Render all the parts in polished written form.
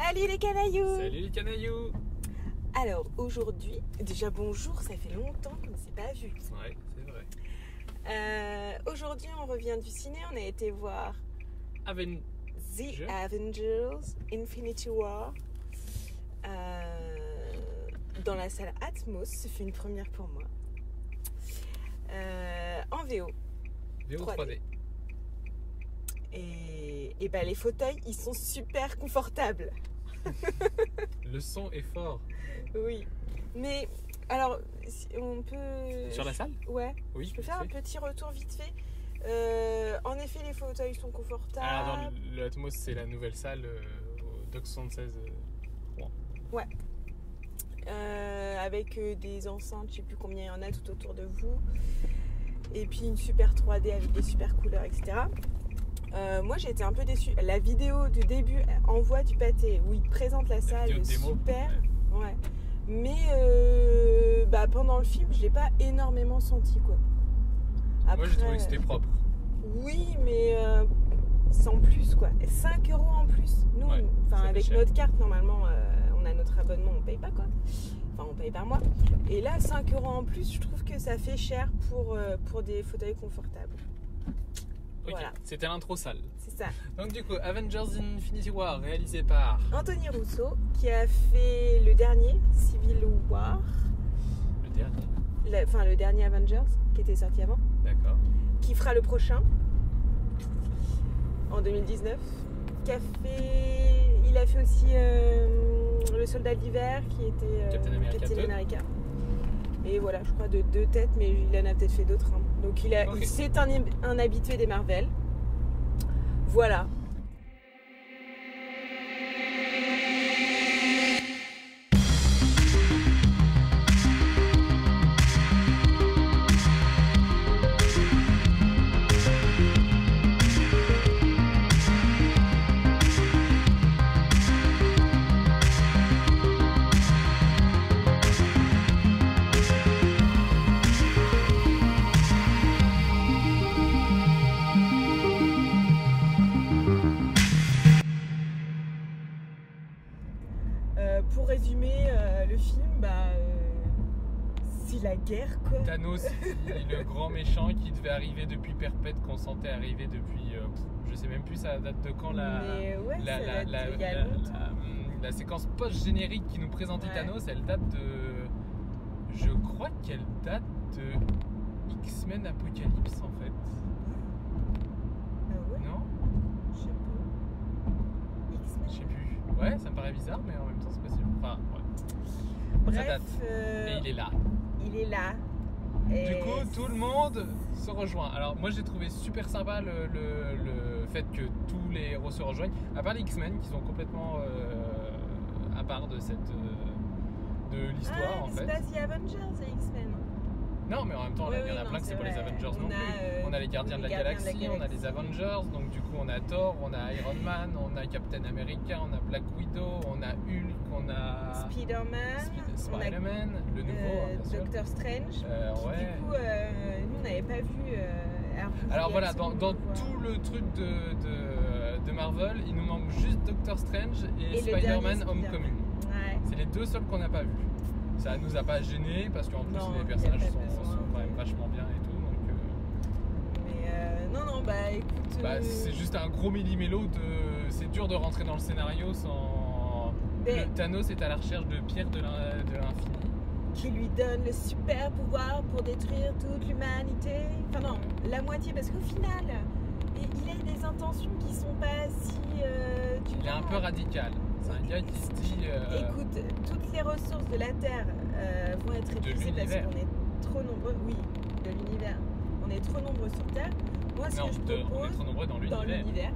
Salut les canailloux! Salut les canailloux! Alors aujourd'hui, déjà bonjour, ça fait longtemps qu'on ne s'est pas vu. Ouais, c'est vrai. Aujourd'hui on revient du ciné, on a été voir The Avengers Infinity War dans la salle Atmos, ce fut une première pour moi. En VO. VO 3D. Et bah, les fauteuils, ils sont super confortables. Le son est fort. Oui. Mais, alors, on peut... Sur la salle ? Ouais. Oui, je peux faire un petit retour vite fait. En effet, les fauteuils sont confortables. Alors, dans l'Atmos, c'est la nouvelle salle au Doc 76. Ouais. Avec des enceintes, je sais plus combien il y en a tout autour de vous. Et puis une super 3D avec des super couleurs, etc. Moi j'ai été un peu déçue. La vidéo du début envoie du pâté où il présente la salle super. Ouais. Mais pendant le film je l'ai pas énormément senti quoi. Après, moi j'ai trouvé que c'était propre. Oui mais sans plus quoi. 5 € en plus. Nous, ouais, avec notre carte normalement on a notre abonnement, on paye pas quoi. Enfin on paye par mois. Et là 5 € en plus, je trouve que ça fait cher pour des fauteuils confortables. Ok, voilà. C'était l'intro salle. C'est ça. Donc du coup, Avengers Infinity War, réalisé par Anthony Russo, qui a fait le dernier, Civil War. Le dernier. Le dernier Avengers, qui était sorti avant. D'accord. Qui fera le prochain, en 2019. Il a fait aussi Le Soldat de l'Hiver, qui était Captain America. Et voilà, je crois de 2 têtes, mais il en a peut-être fait d'autres. Hein. Donc c'est un habitué des Marvel. Voilà. Pour résumer le film, c'est la guerre quoi. Thanos, le grand méchant qui devait arriver depuis Perpète, qu'on sentait arriver depuis, je sais même plus ça date de quand la séquence post-générique qui nous présentait Thanos, elle date de, je crois qu'elle date de X-Men Apocalypse en fait. Ah ouais? Non? Je sais pas. X-Men? Je sais plus. Ouais, ça me paraît bizarre, mais en même temps c'est possible. Enfin, ouais. Bref, ça date. Et il est là. Il est là. Du coup, tout le monde se rejoint. Alors, moi j'ai trouvé super sympa le fait que tous les héros se rejoignent, à part les X-Men qui sont complètement à part de l'histoire en fait. C'est pas The Avengers et X-Men. Non, mais en même temps, il y en a plein que c'est pas les Avengers non plus. On a les Gardiens de la Galaxie, on a les Avengers, donc du coup on a Thor, on a Iron Man, on a Captain America, on a Black Widow, on a Hulk, on a Spider-Man, le nouveau, Doctor Strange. Ouais. Du coup, nous on n'avait pas vu. Alors voilà, dans tout le truc de Marvel, il nous manque juste Doctor Strange et Spider-Man Homecoming. Ouais. C'est les deux seuls qu'on n'a pas vus. Ça nous a pas gêné parce qu'en plus les personnages sont quand même vachement bien et tout. Donc, mais écoute. C'est juste un gros millimélo de. C'est dur de rentrer dans le scénario sans. Thanos est à la recherche de pierres de l'infini. Qui lui donne le super pouvoir pour détruire toute l'humanité. Enfin non, la moitié, parce qu'au final, il a des intentions qui sont pas si. Il est un peu radical. C'est un gars qui se dit. Écoute, toutes les ressources de la Terre vont être épuisées parce qu'on est trop nombreux. Oui, de l'univers. On est trop nombreux sur Terre. Moi, ce que je propose. On est trop nombreux dans l'univers.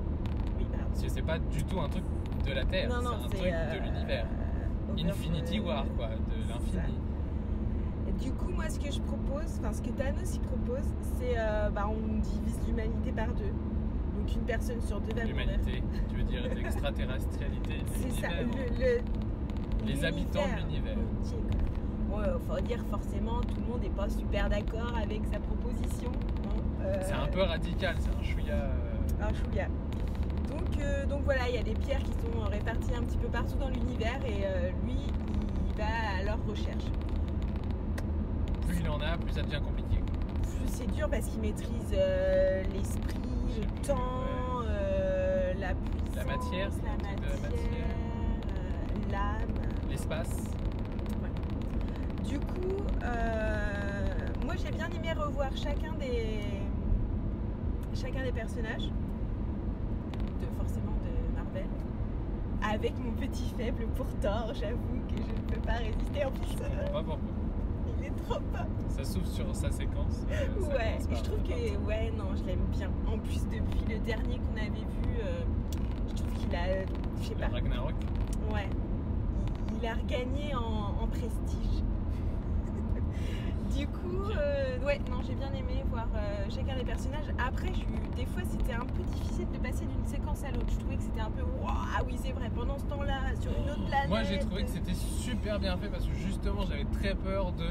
Oui, pardon. Parce que c'est pas du tout un truc de la Terre, c'est un truc de l'univers. Infinity War, quoi, de l'infini. Du coup, moi, ce que je propose, ce que Thanos y propose, c'est on divise l'humanité par 2. Donc une personne sur 2 va mourir. L'humanité, tu veux dire l'extraterrestrialité de c'est ça, les habitants de l'univers. Ouais, faut dire forcément, tout le monde n'est pas super d'accord avec sa proposition. C'est un peu radical, c'est un chouïa. Un chouïa. Donc voilà, il y a des pierres qui sont réparties un petit peu partout dans l'univers et lui, il va à leur recherche. Plus il en a, plus ça devient compliqué. Plus c'est dur parce qu'il maîtrise l'esprit, le temps, la puissance, la matière, l'âme, l'espace. Ouais. Du coup, moi j'ai bien aimé revoir chacun des personnages, forcément de Marvel, avec mon petit faible pour Thor. J'avoue que je ne peux pas résister. En plus, pas pourquoi. Il est trop pas. Ça s'ouvre sur sa séquence. Ouais, et je trouve que non, je l'aime bien. En plus, depuis le dernier qu'on avait vu, je trouve qu'il a, je sais pas. Ragnarok. Ouais, il a regagné en prestige. Du coup, j'ai bien aimé voir chacun des personnages. Après, des fois, c'était un peu difficile de passer d'une séquence à l'autre. Je trouvais que c'était un peu, ah oui, c'est vrai, pendant ce temps-là, sur une autre planète. Moi, j'ai trouvé que c'était super bien fait parce que justement, j'avais très peur de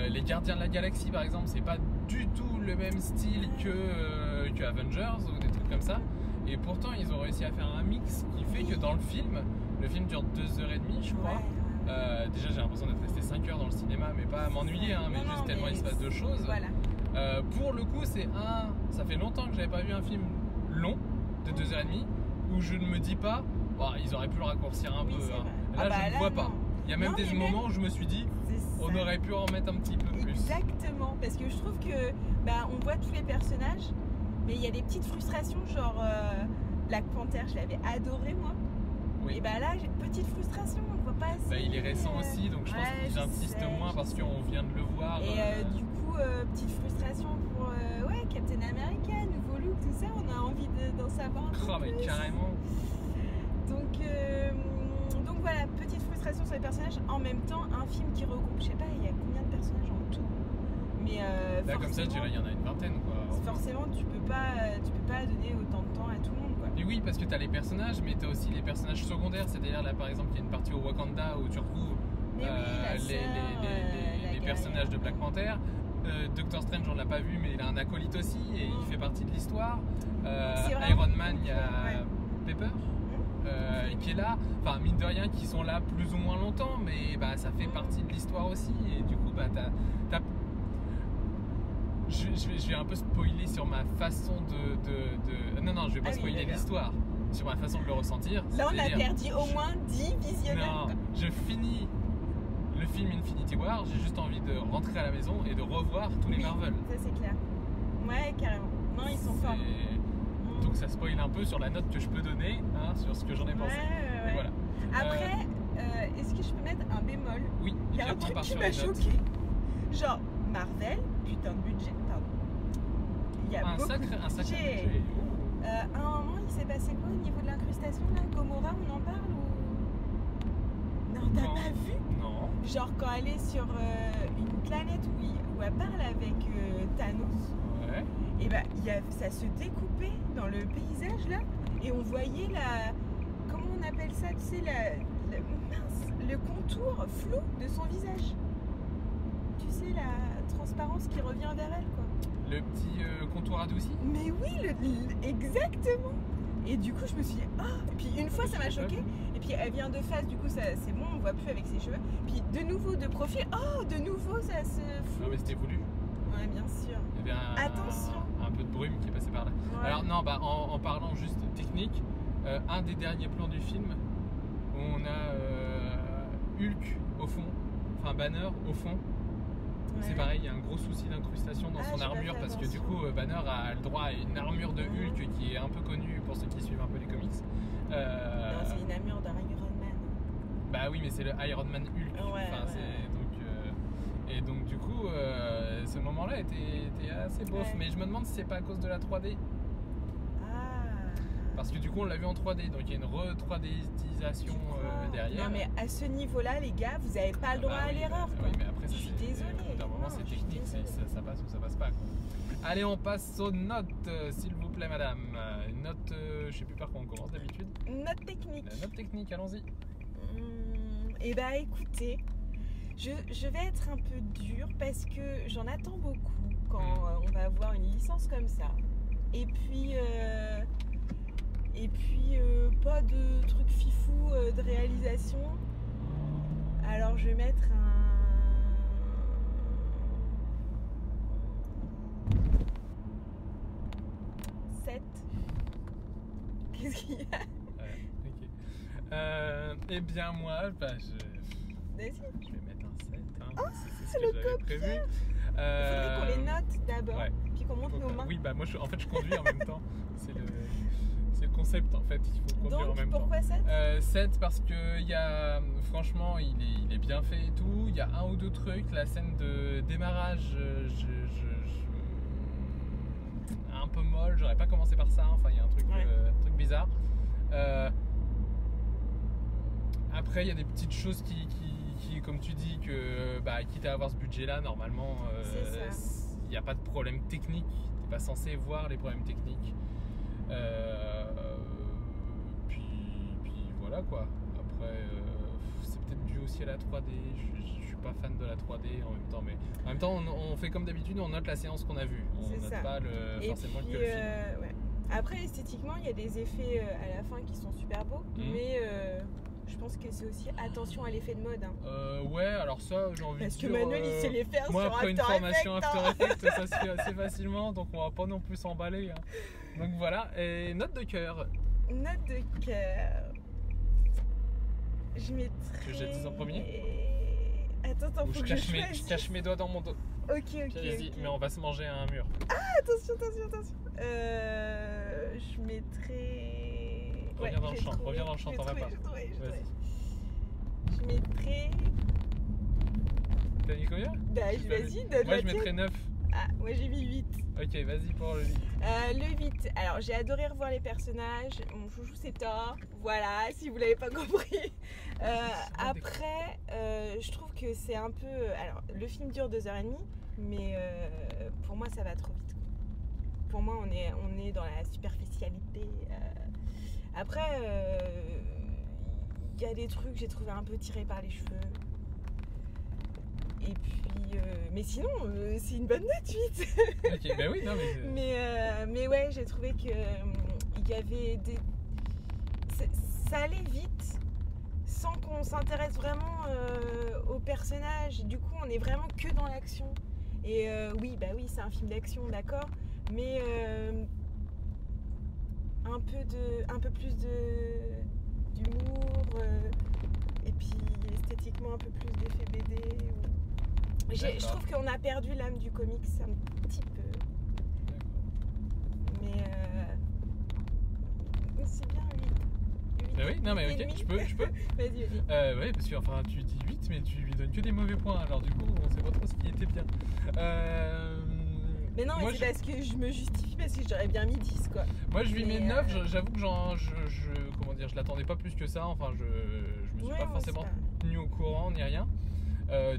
les Gardiens de la Galaxie, par exemple. C'est pas du tout le même style que Avengers ou des trucs comme ça. Et pourtant, ils ont réussi à faire un mix qui fait que dans le film dure 2h30, je crois. Ouais. Déjà, j'ai l'impression d'être resté 5 heures dans le cinéma, mais pas à m'ennuyer, mais juste tellement il se passe de choses. Voilà. Pour le coup, ça fait longtemps que j'avais pas vu un film long de 2h30 où je ne me dis pas, ils auraient pu le raccourcir un peu. Hein. Là, je ne vois pas. Il y a même des moments où je me suis dit, on aurait pu en mettre un petit peu plus. Exactement, parce que je trouve que on voit tous les personnages, mais il y a des petites frustrations, genre Black Panther, je l'avais adoré moi. Oui. Et là, j'ai une petite frustration, on ne voit pas assez. Il est récent aussi, donc je pense qu'ils insistent moins parce qu'on vient de le voir. Et du coup, petite frustration pour Captain America, nouveau look, tout ça, on a envie d'en savoir un peu plus. Carrément. Donc voilà, petite frustration sur les personnages. En même temps, un film qui regroupe, je sais pas, il y a combien de personnages en tout. Mais là, comme ça, je dirais, il y en a une vingtaine, quoi. Forcément, tu peux pas donner autant de temps à tout le monde, quoi. Et oui, parce que tu as les personnages, mais tu as aussi les personnages secondaires. C'est-à-dire, là, par exemple, il y a une partie au Wakanda où tu retrouves les personnages de Black Panther. Doctor Strange, on l'a pas vu, mais il a un acolyte aussi et il fait partie de l'histoire. Iron Man, il y a Pepper. Qui est là, enfin mine de rien, qui sont là plus ou moins longtemps, mais ça fait partie de l'histoire aussi. Et du coup, je vais un peu spoiler sur ma façon de... Non, je vais pas spoiler l'histoire, sur ma façon de le ressentir. Là, on a perdu au moins 10 visionnaires. Non, je finis le film Infinity War, j'ai juste envie de rentrer à la maison et de revoir tous les Marvel. Ça, c'est clair. Ouais, carrément. Non, ils sont forts. Donc ça spoil un peu sur la note que je peux donner, sur ce que j'en ai pensé. Ouais. Voilà. Après, est-ce que je peux mettre un bémol? Oui, il y a un truc qui m'a choqué. Genre, Marvel, putain de budget, pardon. Il y a beaucoup de budget. À un moment, il s'est passé quoi au niveau de l'incrustation là? Gomorrah, on en parle ou... Non, t'as pas vu? Non. Genre quand elle est sur une planète où elle parle avec Thanos. Ouais. Et ça se découpait dans le paysage là, et on voyait comment on appelle ça, tu sais, le contour flou de son visage. Tu sais, la transparence qui revient vers elle, quoi. Le petit contour adouci. Mais oui, exactement. Et du coup, je me suis dit, et puis une fois, ça m'a choqué. Et puis elle vient de face, du coup, c'est bon, on voit plus avec ses cheveux. Puis de nouveau de profil, de nouveau, ça se fout. Non, mais c'était voulu. Ouais, bien sûr. Eh bien, attention. Un peu de brume qui est passé par là. Ouais. Alors non, en parlant juste technique, un des derniers plans du film où on a Hulk au fond, enfin Banner au fond. Ouais. C'est pareil, il y a un gros souci d'incrustation dans son armure parce que du coup Banner a le droit à une armure de Hulk qui est un peu connue pour ceux qui suivent un peu les comics. Non, c'est une armure d'un Iron Man. Bah oui, mais c'est le Iron Man Hulk. Et donc du coup, ce moment-là était assez bof, mais je me demande si c'est pas à cause de la 3D. Parce que du coup on l'a vu en 3D, donc il y a une re-3Disation derrière. Non mais à ce niveau-là les gars, vous n'avez pas le droit à l'erreur. Oui, mais après ça, je suis désolée. D'un moment c'est technique, ça passe ou ça passe pas, quoi. Allez, on passe aux notes, s'il vous plaît madame. Une note, je sais plus par quoi on commence d'habitude. Note technique. La note technique, allons-y. Eh bah écoutez, je vais être un peu dure parce que j'en attends beaucoup quand on va avoir une licence comme ça. Et puis Et puis pas de trucs fifou de réalisation. Alors je vais mettre un 7. Qu'est-ce qu'il y a? Ok. Eh bien moi, Vas-y. Je vais mettre un 7. Hein. Oh, c'est ce que j'avais prévu. Il faudrait qu'on les note d'abord, ouais. Puis qu'on monte nos mains. Oui, bah moi je conduis en même temps. C'est le concept en fait, il faut conduire en même temps. Pourquoi 7 7 parce que franchement il est bien fait et tout. Il y a un ou deux trucs, la scène de démarrage, un peu molle, j'aurais pas commencé par ça, enfin il y a un truc bizarre. Après il y a des petites choses qui comme tu dis, que quitte à avoir ce budget là, normalement il n'y a pas de problème technique, tu n'es pas censé voir les problèmes techniques. Puis voilà quoi. Après c'est peut-être dû aussi à la 3D, je suis pas fan de la 3D en même temps, mais en même temps on fait comme d'habitude, on note la séance qu'on a vue, on note pas forcément que le film. Ouais. Après esthétiquement il y a des effets à la fin qui sont super beaux, mais je pense que c'est aussi attention à l'effet de mode. Ouais, alors ça j'ai envie de dire. Parce que Manuel il sait les faire moi, sur après After une formation Effects, After Effects, ça se fait assez facilement, donc on va pas non plus s'emballer. Hein. Donc voilà, et note de cœur. Note de cœur. Je mettrai. Que j'ai dit en premier. Attends, faut que je cache mes doigts dans mon dos. Ok. Mais on va se manger à un mur. Ah, attention. Je mettrai. Reviens dans le champ, t'en vas pas. Vas-y. Je mettrai. T'as mis combien? Vas-y, moi je mettrais 9. Ah, moi j'ai mis 8. Ok, vas-y pour le 8. Le 8, alors j'ai adoré revoir les personnages. Mon chouchou c'est Thor, voilà, si vous l'avez pas compris. Après, je trouve que c'est un peu. Alors, le film dure 2h30, mais pour moi ça va trop vite. Pour moi, on est dans la superficialité. Après, il y a des trucs que j'ai trouvé un peu tirés par les cheveux. Et puis, mais sinon, c'est une bonne note 8. Ok, bah oui, non mais ouais, j'ai trouvé que il y avait des. Ça allait vite, sans qu'on s'intéresse vraiment aux personnages. Du coup, on est vraiment que dans l'action. Et oui, c'est un film d'action, d'accord, mais un peu plus d'humour, et puis esthétiquement un peu plus d'effets BD. Je trouve qu'on a perdu l'âme du comics un petit peu. Mais c'est bien 8. Bah oui, non mais ok, je peux. Vas-y. Ouais, parce que enfin tu dis 8 mais tu lui donnes que des mauvais points, alors du coup on sait pas trop ce qui était bien. Mais non, mais c'est parce que je me justifie, parce que j'aurais bien mis 10 quoi. Moi je lui mets 9, j'avoue que je l'attendais pas plus que ça, enfin je me suis pas forcément tenu au courant ni rien.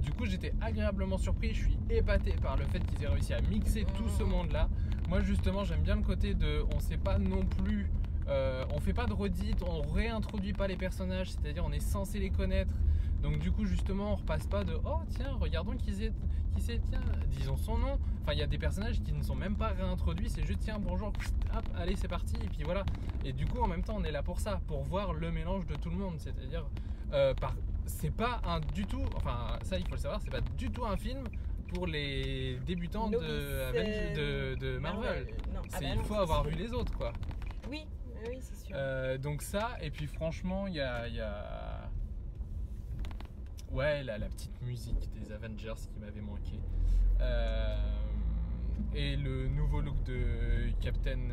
Du coup j'étais agréablement surpris, je suis épaté par le fait qu'ils aient réussi à mixer tout ce monde là. Moi justement j'aime bien le côté de on sait pas non plus, on fait pas de redite, on réintroduit pas les personnages, c'est-à-dire on est censé les connaître. Donc du coup justement on repasse pas de oh tiens regardons qui c'est, tiens disons son nom. Enfin il y a des personnages qui ne sont même pas réintroduits, c'est juste tiens bonjour, hop allez c'est parti et puis voilà. Et du coup en même temps on est là pour ça, pour voir le mélange de tout le monde, c'est-à-dire c'est pas du tout, enfin ça il faut le savoir, c'est pas du tout un film pour les débutants de Marvel. Non. Il faut avoir vu les autres quoi. Oui c'est sûr. Donc ça, et puis franchement il y a ouais la petite musique des Avengers qui m'avait manqué. Et le nouveau look de Captain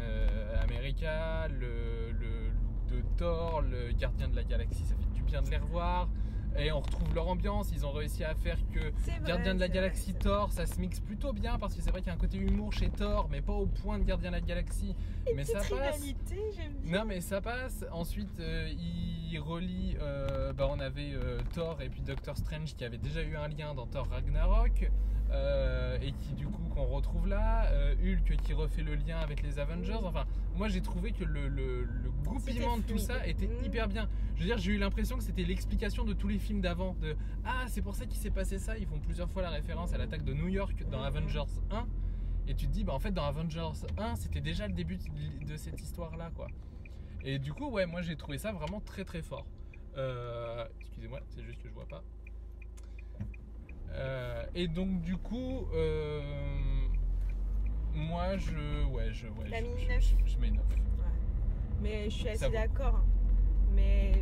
America, le look de Thor, le Gardien de la Galaxie, ça fait du bien de les revoir. Et on retrouve leur ambiance, ils ont réussi à faire que Gardien de la Galaxie, Thor, ça se mixe plutôt bien, parce que c'est vrai qu'il y a un côté humour chez Thor, mais pas au point de Gardien de la Galaxie. Mais ça passe. J'aime bien. Non mais ça passe. Ensuite il relie, on avait Thor et puis Doctor Strange qui avait déjà eu un lien dans Thor Ragnarok, et qui du coup qu'on retrouve là, Hulk qui refait le lien avec les Avengers. Enfin moi j'ai trouvé que le goupillement de tout ça était hyper bien. Je veux dire, j'ai eu l'impression que c'était l'explication de tous les films d'avant, de ah c'est pour ça qu'il s'est passé ça. Ils font plusieurs fois la référence à l'attaque de New York dans Avengers 1, et tu te dis en fait dans Avengers 1 c'était déjà le début de cette histoire là quoi. Et du coup, ouais, moi j'ai trouvé ça vraiment très très fort. Excusez-moi, c'est juste que je vois pas. Et donc du coup, moi je mets 9. Ouais. Mais je suis assez d'accord. Mais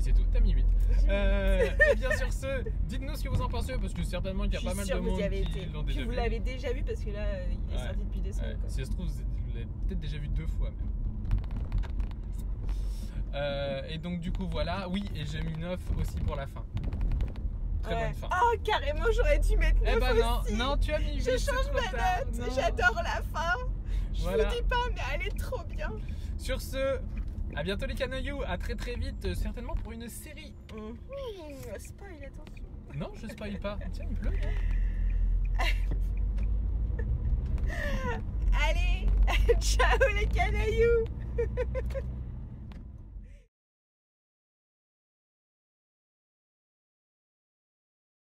c'est tout, t'as mis 8. Et bien sur ce, dites-nous ce que vous en pensez, parce que certainement qu'il y a pas mal de monde qui l'ont déjà vu. Vous l'avez déjà vu parce que là, il est sorti depuis des semaines. Si ça se trouve, vous l'avez peut-être déjà vu 2 fois même. Et donc du coup voilà, oui, et j'ai mis 9 aussi pour la fin. Très bonne fin. Oh, carrément, j'aurais dû mettre 9 aussi. Non, tu as mis 8. Je change ma note, j'adore la fin. Je vous dis pas, mais elle est trop bien. Sur ce, à bientôt les canailloux, à très très vite, certainement pour une série. Spoil, attention. Non, je spoil pas. Tiens, il pleut. Allez, ciao les canailloux.